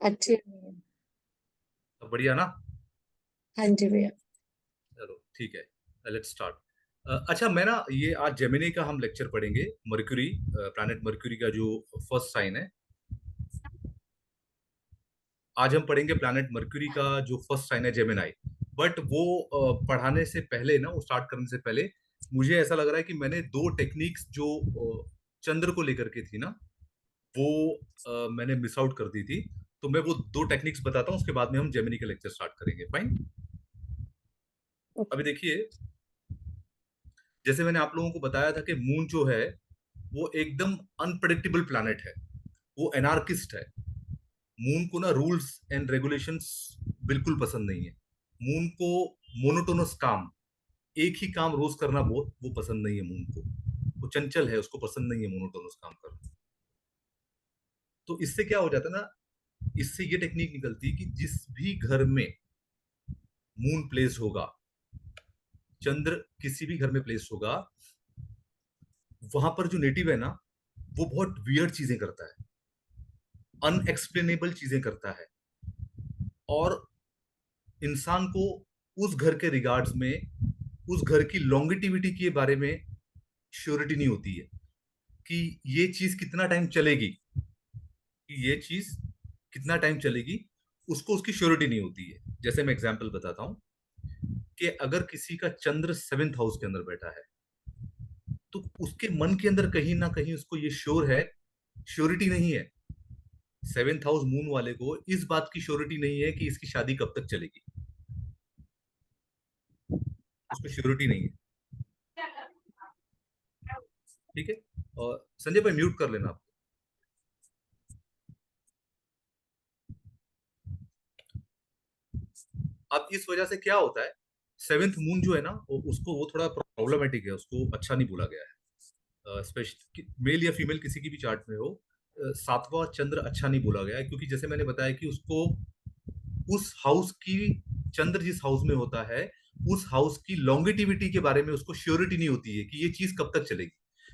अच्छी है भैया। सब बढ़िया ना। हाँ जी भैया। चलो ठीक है, लेट्स स्टार्ट। अच्छा, मैं ना ये आज जेमिनी का हम लेक्चर पढ़ेंगे। मर्क्यूरी, प्लैनेट मर्क्यूरी का जो फर्स्ट साइन है। आज हम पढ़ेंगे प्लैनेट मर्क्यूरी का जो फर्स्ट साइन है, जेमिनाई। बट वो पढ़ाने से पहले ना, वो स्टार्ट करने से पहले मुझे ऐसा लग रहा है कि मैंने दो टेक्निक्स जो चंद्र को लेकर के थी ना, वो मैंने मिस आउट कर दी थी। तो मैं वो दो टेक्निक्स बताता हूँ, उसके बाद में हम जेमिनी का लेक्चर स्टार्ट करेंगे। फाइन। अभी ओके। देखिए, जैसे मैंने आप लोगों को बताया था कि मून जो है वो एकदम अनप्रडिक्टेबल प्लैनेट है। वो एनार्किस्ट है। मून को ना रूल्स एंड रेगुलेशंस बिल्कुल पसंद नहीं है। मून को मोनोटोनस काम, एक ही काम रोज करना वो पसंद नहीं है मून को। वो चंचल है, उसको पसंद नहीं है मोनोटोनस काम करना। तो इससे क्या हो जाता है ना, इससे ये टेक्निक निकलती है कि जिस भी घर में मून प्लेस होगा, चंद्र किसी भी घर में प्लेस होगा, वहां पर जो नेटिव है ना, वो बहुत वियर्ड चीजें करता है, अनएक्सप्लेनेबल चीजें करता है। और इंसान को उस घर के रिगार्ड्स में, उस घर की लॉन्गिटिविटी के बारे में श्योरिटी नहीं होती है कि ये चीज कितना टाइम चलेगी, कि ये चीज कितना टाइम चलेगी, उसको उसकी श्योरिटी नहीं होती है। जैसे मैं एग्जांपल बताता हूं कि अगर किसी का चंद्र सेवेंथ हाउस के अंदर बैठा है, तो उसके मन के अंदर कहीं ना कहीं उसको ये श्योर है, श्योरिटी नहीं है। सेवेंथ हाउस मून वाले को इस बात की श्योरिटी नहीं है कि इसकी शादी कब तक चलेगी। उसको श्योरिटी नहीं है। ठीक है। और संजय भाई म्यूट कर लेना आप। अब इस वजह से क्या होता है, सेवेंथ मून जो है ना, उसको वो थोड़ा प्रॉब्लमेटिक है, उसको अच्छा नहीं बोला गया है। स्पेशल मेल या फीमेल किसी की भी चार्ट में हो, सातवां चंद्र अच्छा नहीं बोला गया है, क्योंकि जैसे मैंने बताया कि उसको उस हाउस की, चंद्र जिस हाउस में होता है, उस हाउस की लॉन्गिटिविटी के बारे में उसको श्योरिटी नहीं होती है कि ये चीज कब तक चलेगी।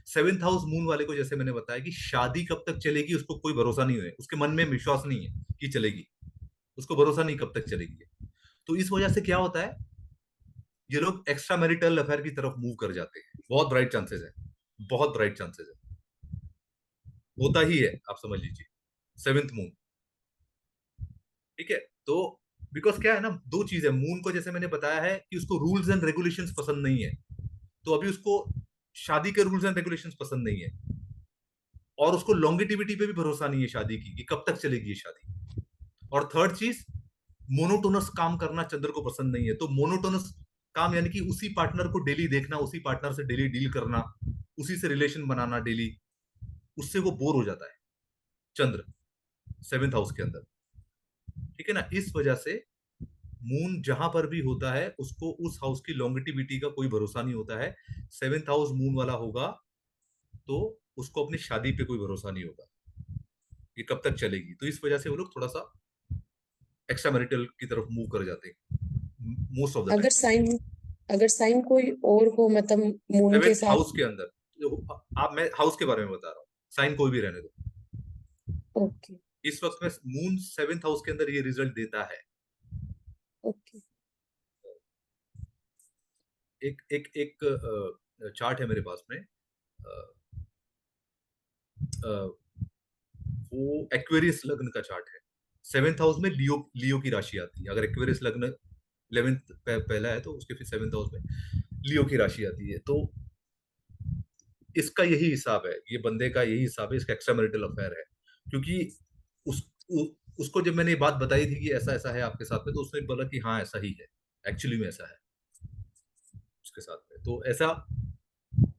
सेवेंथ हाउस मून वाले को, जैसे मैंने बताया कि शादी कब तक चलेगी उसको कोई भरोसा नहीं है, उसके मन में विश्वास नहीं है कि चलेगी। उसको भरोसा नहीं कब तक चलेगी। तो इस वजह से क्या होता है, ये लोग एक्स्ट्रा मैरिटल अफेयर की तरफ मूव कर जाते हैं। बहुत ब्राइट चांसेस है, बहुत ब्राइट चांसेस है, होता ही है, आप समझ लीजिए। Seventh moon. ठीक है। तो बिकॉज क्या है ना, दो चीज है मून को, जैसे मैंने बताया है कि उसको रूल्स एंड रेगुलेशंस पसंद नहीं है। तो अभी उसको शादी के रूल्स एंड रेगुलेशंस पसंद नहीं है, और उसको लॉन्गिटिविटी पे भी भरोसा नहीं है शादी की, कि कब तक चलेगी ये शादी। और थर्ड चीज, मोनोटोनस काम करना चंद्र को पसंद नहीं है। तो मोनोटोनस काम यानी कि उसी पार्टनर को डेली देखना, उसी पार्टनर से डेली डील करना, उसी से रिलेशन बनाना डेली, उससे वो बोर हो जाता है चंद्र सेवेंथ हाउस के अंदर। ठीक है ना। इस वजह से मून जहां पर भी होता है, उसको उस हाउस की लॉन्गिटिविटी का कोई भरोसा नहीं होता है। सेवेंथ हाउस मून वाला होगा तो उसको अपनी शादी पे कोई भरोसा नहीं होगा, ये कब तक चलेगी। तो इस वजह से वो लोग थोड़ा सा एक्स्ट्रा मैरिटल की तरफ मूव कर जाते हैं मोस्ट ऑफ द अगर टाइम। साइन अगर साइन कोई और हो, मतलब मून के सेवेंथ साथ। हाउस के अंदर आप, मैं हाउस के बारे में बता रहा हूँ, साइन कोई भी रहने दो। ओके। इस वक्त में मून सेवेंथ हाउस के अंदर ये रिजल्ट देता है। ओके। एक एक एक चार्ट है मेरे पास में। अ, अ, वो एक्वेरियस लग्न का चार्ट है। सेवेंथ हाउस में लियो लियो की राशि आती है। अगर एक्वेरियस लग्न 11th पहला है, तो उसके फिर सेवेंथ हाउस में लियो की राशि आती है। तो इसका यही हिसाब है, ये बंदे का यही हिसाब है, इसका एक्स्ट्रा मैरिटल अफेयर है। क्योंकि उस उसको जब मैंने ये बात बताई थी कि ऐसा ऐसा है आपके साथ में, तो उसने बोला कि हाँ ऐसा ही है, एक्चुअली में ऐसा है उसके साथ में। तो ऐसा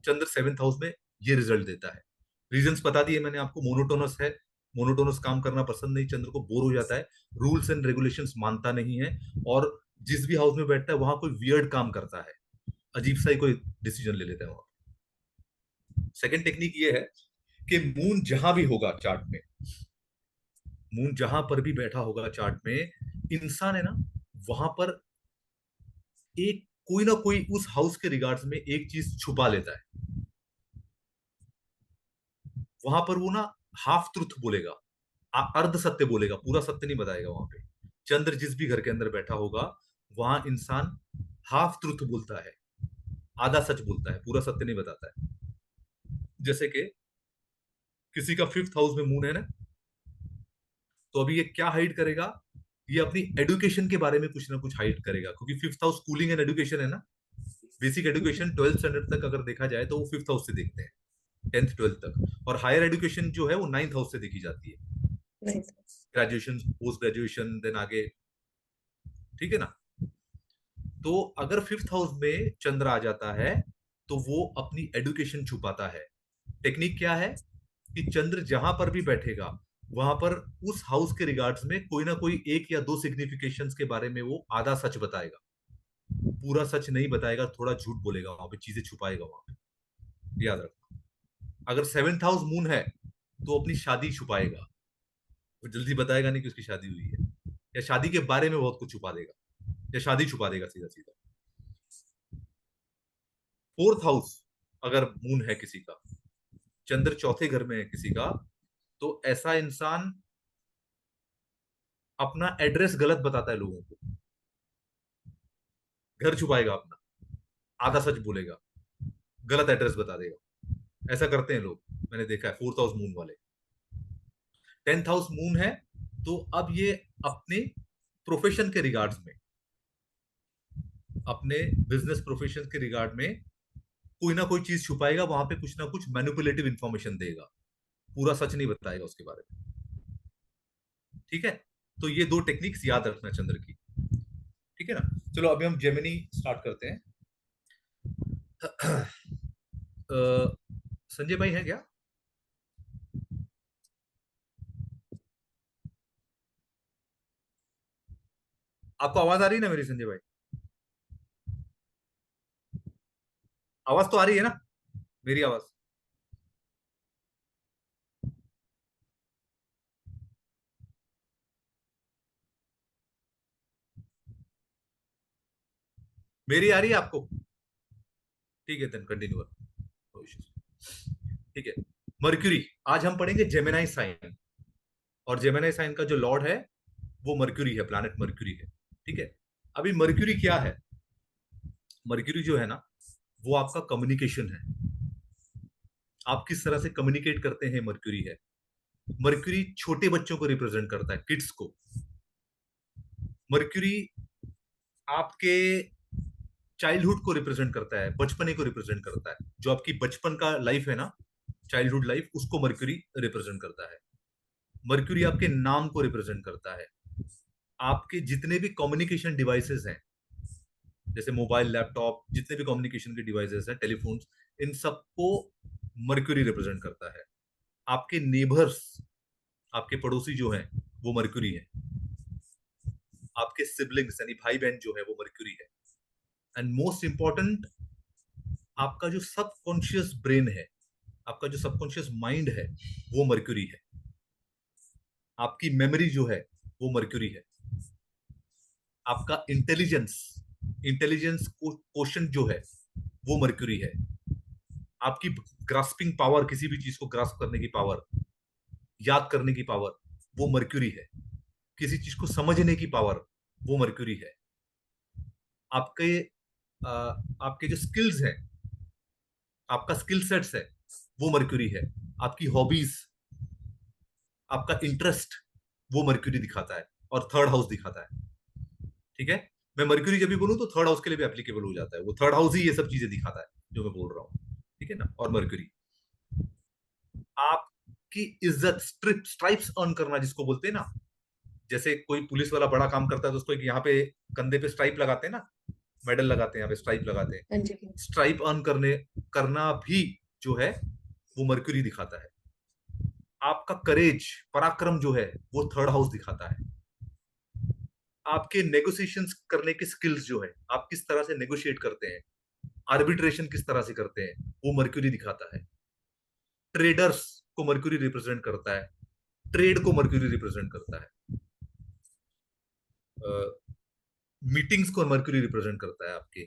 चंद्र सेवेंथ हाउस में ये रिजल्ट देता है। रीजंस बता दिए मैंने आपको। मोनोटोनस है, मोनोटोनस काम करना पसंद नहीं, चंद्र को बोर हो जाता है, रूल्स एंड रेगुलेशंस मानता नहीं है, और जिस भी हाउस में बैठता है वहां कोई वियर्ड काम करता है, अजीब सा ही कोई डिसीजन ले लेता है वहां। सेकेंड टेक्निक ये है कि मून जहां भी होगा चार्ट में, मून जहां पर भी बैठा होगा चार्ट में, इंसान है ना, वहां पर एक कोई ना कोई उस हाउस के रिगार्ड्स में एक चीज छुपा लेता है। वहां पर वो ना हाफ ट्रुथ बोलेगा, अर्ध सत्य बोलेगा, पूरा सत्य नहीं बताएगा वहां पे। चंद्र जिस भी घर के अंदर बैठा होगा, वहां इंसान हाफ ट्रूथ बोलता है, आधा सच बोलता है, पूरा सत्य नहीं बताता है। जैसे कि किसी का 5th हाउस में मून है ना, तो अभी ये क्या हाइड करेगा, ये अपनी एडुकेशन के बारे में कुछ ना कुछ हाइड करेगा, क्योंकि 5th house schooling and education है ना। बेसिक एडुकेशन 12th स्टैंडर्ड तक अगर देखा जाए तो वो 5th हाउस से देखते हैं, 10th 12th तक। और हायर एजुकेशन जो है वो 9th हाउस से देखी जाती है, नहीं। ग्रेजुएशन, पोस्ट ग्रेजुएशन, देन आगे। ठीक है ना। तो अगर 5th हाउस में चंद्र आ जाता है तो वो अपनी एडुकेशन छुपाता है। टेक्निक क्या है कि चंद्र जहां पर भी बैठेगा वहां पर उस हाउस के रिगार्ड्स में कोई ना कोई एक या दो सिग्निफिकेशंस के बारे में वो आधा सच बताएगा, पूरा सच नहीं बताएगा, थोड़ा झूठ बोलेगा, वहां पे चीजें छुपाएगा वहां पे, याद रखना। अगर 7th हाउस मून है तो अपनी शादी छुपाएगा, वो जल्दी बताएगा नहीं कि उसकी शादी हुई है, या शादी के बारे में बहुत कुछ छुपा देगा, या शादी छुपा देगा सीधा सीधा। 4th हाउस अगर मून है किसी का, चंद्र चौथे घर में है किसी का, तो ऐसा इंसान अपना एड्रेस गलत बताता है लोगों को, घर छुपाएगा अपना, आधा सच बोलेगा, गलत एड्रेस बता देगा। ऐसा करते हैं लोग, मैंने देखा है 4th हाउस मून वाले। 10th हाउस मून है तो अब ये अपने प्रोफेशन के रिगार्ड्स में, अपने बिजनेस प्रोफेशन के रिगार्ड में कोई ना कोई चीज छुपाएगा, वहां पे कुछ ना कुछ मैनिपुलेटिव इंफॉर्मेशन देगा, पूरा सच नहीं बताएगा उसके बारे में। ठीक है। तो ये दो टेक्निक्स याद रखना चंद्र की। ठीक है ना। चलो अभी हम जेमिनी स्टार्ट करते हैं। संजय भाई है क्या? आपको आवाज आ रही है ना मेरी, संजय भाई? आवाज तो आ रही है ना मेरी आवाज? मेरी आ रही है आपको? ठीक है, देन कंटिन्यू करो। ठीक है। मर्क्यूरी, आज हम पढ़ेंगे जेमिनाई साइन। और जेमिनाई साइन का जो लॉर्ड है वो मर्क्यूरी है, प्लैनेट मर्क्यूरी है। ठीक है। अभी मर्क्यूरी क्या है? मर्क्यूरी जो है ना, वो आपका कम्युनिकेशन है, आप किस तरह से कम्युनिकेट करते हैं, मर्क्यूरी है। मर्क्यूरी छोटे बच्चों को रिप्रेजेंट करता है, किड्स को। मर्क्यूरी आपके चाइल्डहुड को रिप्रेजेंट करता है, बचपने को रिप्रेजेंट करता है, जो आपकी बचपन का लाइफ है ना, चाइल्डहुड लाइफ, उसको मर्क्यूरी रिप्रेजेंट करता है। मर्क्यूरी आपके नाम को रिप्रेजेंट करता है। आपके जितने भी कम्युनिकेशन डिवाइसेस हैं, जैसे मोबाइल, लैपटॉप, जितने भी कम्युनिकेशन के डिवाइसेस हैं, टेलीफोन्स, इन सबको मर्क्यूरी रिप्रेजेंट करता है। आपके नेबर्स, आपके पड़ोसी जो हैं, वो मर्क्यूरी है। आपके सिबलिंग्स यानी भाई बहन जो है, वो मर्क्यूरी है। एंड मोस्ट इंपॉर्टेंट, आपका जो सबकॉन्शियस ब्रेन है, आपका जो सबकॉन्शियस माइंड है, वो मर्क्यूरी है। आपकी मेमोरी जो है वो मर्क्यूरी है। आपका इंटेलिजेंस, इंटेलिजेंस क्वोशंट जो है वो मर्क्यूरी है। आपकी ग्रास्पिंग पावर, किसी भी चीज को ग्रास्प करने की पावर, याद करने की पावर, वो मर्क्यूरी है। किसी चीज को समझने की पावर, वो मर्क्यूरी है। आपके आपके जो स्किल्स हैं, आपका स्किल सेट्स है, वो मर्क्यूरी है। आपकी हॉबीज, आपका इंटरेस्ट, वो मर्क्यूरी दिखाता है, और थर्ड हाउस दिखाता है। ठीक है। मैं मर्क्यूरी जब भी बोलूं तो थर्ड हाउस के लिए भी एप्लीकेबल हो जाता है, वो थर्ड हाउस ही ये सब चीजें दिखाता है जो मैं बोल रहा हूँ। ठीक है ना। और मर्क्यूरी आपकी इज्जत, स्ट्राइप्स अर्न करना जिसको बोलते हैं ना, जैसे कोई पुलिस वाला बड़ा काम करता है तो उसको एक यहाँ पे कंधे पे स्ट्राइप लगाते हैं ना, मेडल लगाते हैं, यहाँ पे स्ट्राइप लगाते हैं। हाँ जी। स्ट्राइप अर्न करना भी जो है वो मर्क्यूरी दिखाता है। आपका करेज, पराक्रम जो है, वो थर्ड हाउस दिखाता है। आपके नेगोशिएशंस करने के स्किल्स जो है, आप किस तरह से नेगोशिएट करते हैं, आर्बिट्रेशन किस तरह से करते हैं, वो मर्क्यूरी दिखाता है। ट्रेडर्स को मर्क्यूरी रिप्रेजेंट करता है, ट्रेड को मर्क्यूरी रिप्रेजेंट करता है, मीटिंग्स को मर्क्यूरी रिप्रेजेंट करता है, आपके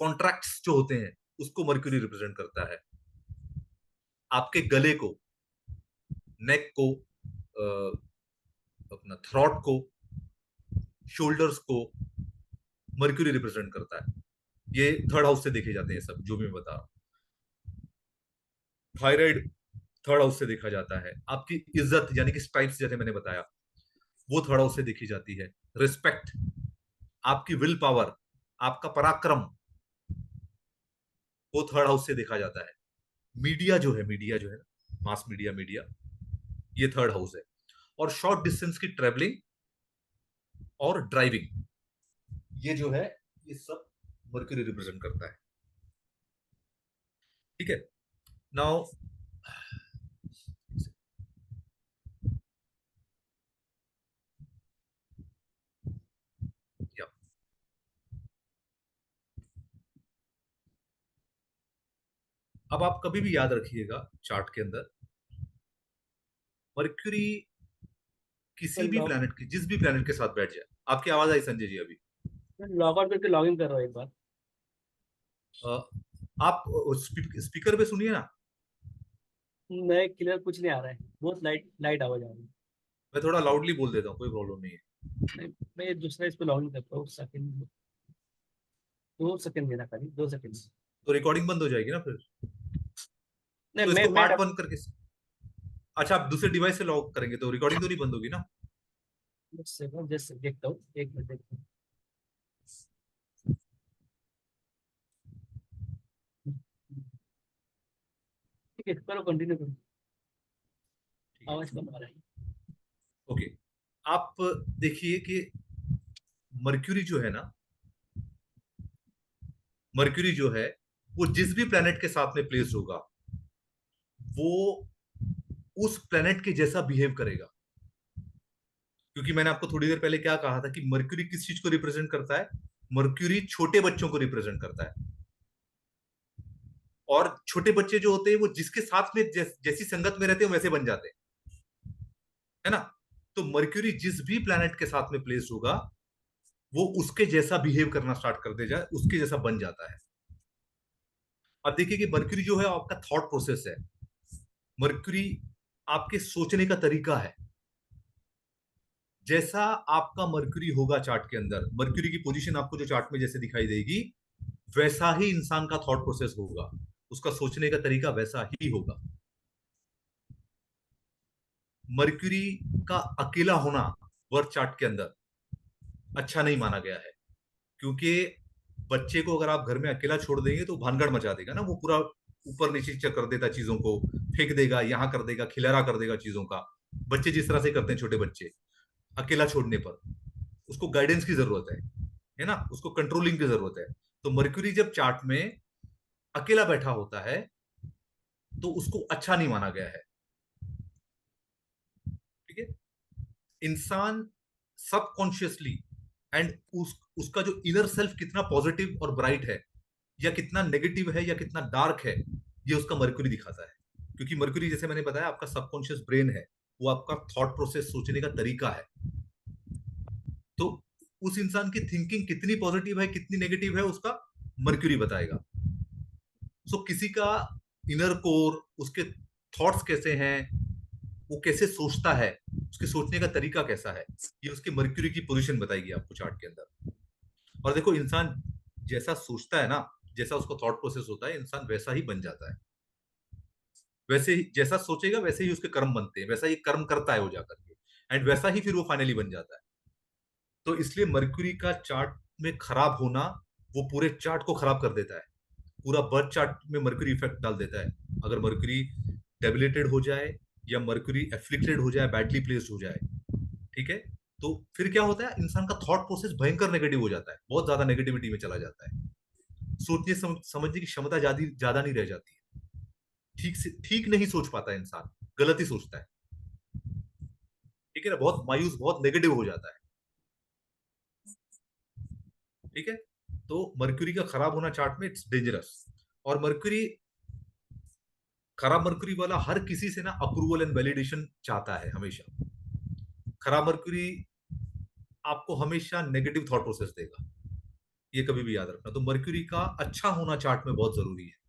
कॉन्ट्रैक्ट्स जो होते हैं उसको मर्क्यूरी रिप्रेजेंट करता है, आपके गले को, नेक को, अपना थ्रॉट को, शोल्डर्स को मर्क्यूरी रिप्रेजेंट करता है। ये थर्ड हाउस से देखे जाते हैं सब जो भी मैं बता रहा हूँ। थायराइड थर्ड हाउस से देखा जाता है। आपकी इज्जत यानी कि स्ट्राइप्स जैसे मैंने बताया वो थर्ड हाउस से देखी जाती है। रिस्पेक्ट, आपकी विल पावर, आपका पराक्रम वो थर्ड हाउस से देखा जाता है। मीडिया जो है मास मीडिया, ये थर्ड हाउस है। और शॉर्ट डिस्टेंस की ट्रेवलिंग और ड्राइविंग, ये जो है ये सब मर्क्यूरी रिप्रेजेंट करता है। ठीक है, नाउ या अब आप कभी भी याद रखिएगा चार्ट के अंदर मर्क्यूरी किसी भी लॉग प्लेनेट की, जिस भी प्लेनेट के साथ बैठ जाए। आपकी आवाज आई संजय जी अभी? लॉग आउट करके लॉग इन कर रहा हूँ एक बार। आप स्पीकर पे सुनिए ना। मैं क्लियर कुछ नहीं आ रहा है, बहुत लाइट लाइट आवाज आ रही है। मैं थोड़ा लाउडली बोल देता हूँ, कोई प्रॉब्लम नहीं है। मैं ये दूसरा इस पे लॉग इन करता हूँ, सेकंड 2 सेकंड देना, खाली 2 सेकंड। तो रिकॉर्डिंग बंद हो जाएगी ना फिर। नहीं तो मैं इसको मैं पार्ट बंद करके, अच्छा आप दूसरे डिवाइस से लॉग करेंगे तो रिकॉर्डिंग तो नहीं बंद होगी ना? जस्ट देखता हूँ, 1 मिनट देखता हूँ। ठीक है, करो, कंटिन्यू करो। ठीक है, आवाज कम आ रहा है। ओके। आप देखिए कि मर्क्यूरी जो है ना, मर्क्यूरी जो है वो जिस भी प्लेनेट के साथ में प्लेस होगा वो उस प्लेनेट के जैसा बिहेव करेगा। क्योंकि मैंने आपको थोड़ी देर पहले क्या कहा था कि मर्क्यूरी किस चीज को रिप्रेजेंट करता है? मर्क्यूरी छोटे बच्चों को रिप्रेजेंट करता है। और छोटे बच्चे जो होते हैं वो जिसके साथ में जैसी संगत में रहते हैं वैसे बन जाते हैं, है ना? तो मर्क्यूरी जिस भी प्लेनेट के साथ में प्लेस होगा वो उसके जैसा बिहेव करना स्टार्ट कर देगा, उसके जैसा बन जाता है। अब देखिए कि मर्क्यूरी जो है आपका थॉट प्रोसेस है। मर्क्यूरी आपके सोचने का तरीका है। जैसा आपका मर्क्यूरी होगा चार्ट के अंदर, मर्क्यूरी की पोजीशन आपको जो चार्ट में जैसे दिखाई देगी वैसा ही इंसान का थॉट प्रोसेस होगा, उसका सोचने का तरीका वैसा ही होगा। मर्क्यूरी का अकेला होना बर्थ चार्ट के अंदर अच्छा नहीं माना गया है। क्योंकि बच्चे को अगर आप घर में अकेला छोड़ देंगे तो भानगड़ मचा देगा ना, वो पूरा ऊपर नीचे कर देता, चीजों को फेंक देगा, यहां कर देगा, खिलारा कर देगा चीजों का। बच्चे जिस तरह से करते हैं, छोटे बच्चे अकेला छोड़ने पर उसको गाइडेंस की जरूरत है ना, उसको कंट्रोलिंग की जरूरत है। तो मर्क्यूरी जब चार्ट में अकेला बैठा होता है तो उसको अच्छा नहीं माना गया है। ठीक है, इंसान सबकॉन्शियसली एंड उसका जो इनर सेल्फ कितना पॉजिटिव और ब्राइट है या कितना नेगेटिव है या कितना डार्क है, ये उसका मर्क्यूरी दिखाता है। क्योंकि मर्क्यूरी जैसे मैंने बताया आपका सबकॉन्शियस ब्रेन है, वो आपका थॉट प्रोसेस, सोचने का तरीका है। तो उस इंसान की थिंकिंग कितनी पॉजिटिव है कितनी नेगेटिव है उसका मर्क्यूरी बताएगा। सो किसी का इनर कोर, उसके थॉट्स कैसे हैं, वो कैसे सोचता है, उसके सोचने का तरीका कैसा है, ये उसके मर्क्यूरी की पोजीशन बताएगी आपको चार्ट के अंदर। और देखो इंसान जैसा सोचता है ना, जैसा उसका थॉट प्रोसेस होता है, इंसान वैसा ही बन जाता है। वैसे ही जैसा सोचेगा वैसे ही उसके कर्म बनते हैं, वैसा ही कर्म करता है वो जाकर के, एंड वैसा ही फिर वो फाइनली बन जाता है। तो इसलिए मर्क्यूरी का चार्ट में खराब होना वो पूरे चार्ट को खराब कर देता है, पूरा बर्थ चार्ट में मर्क्यूरी इफेक्ट डाल देता है। अगर मर्क्यूरी डेबिलेटेड हो जाए या मर्क्यूरी एफ्लिक्टेड हो जाए, बैडली प्लेस्ड हो जाए, ठीक है, तो फिर क्या होता है, इंसान का थॉट प्रोसेस भयंकर नेगेटिव हो जाता है, बहुत ज्यादा नेगेटिविटी में चला जाता है। सोचने समझने की क्षमता ज्यादा नहीं रह जाती है, ठीक से ठीक नहीं सोच पाता है इंसान, गलत ही सोचता है। ठीक है ना, बहुत मायूस, बहुत नेगेटिव हो जाता है। ठीक है, तो मर्क्यूरी का खराब होना चार्ट में इट्स डेंजरस। और मर्क्यूरी, खराब मर्क्यूरी वाला हर किसी से ना अप्रूवल एंड वैलिडेशन चाहता है हमेशा। खराब मर्क्यूरी आपको हमेशा नेगेटिव थॉट प्रोसेस देगा, ये कभी भी याद रखना। तो मर्क्यूरी का अच्छा होना चार्ट में बहुत जरूरी है।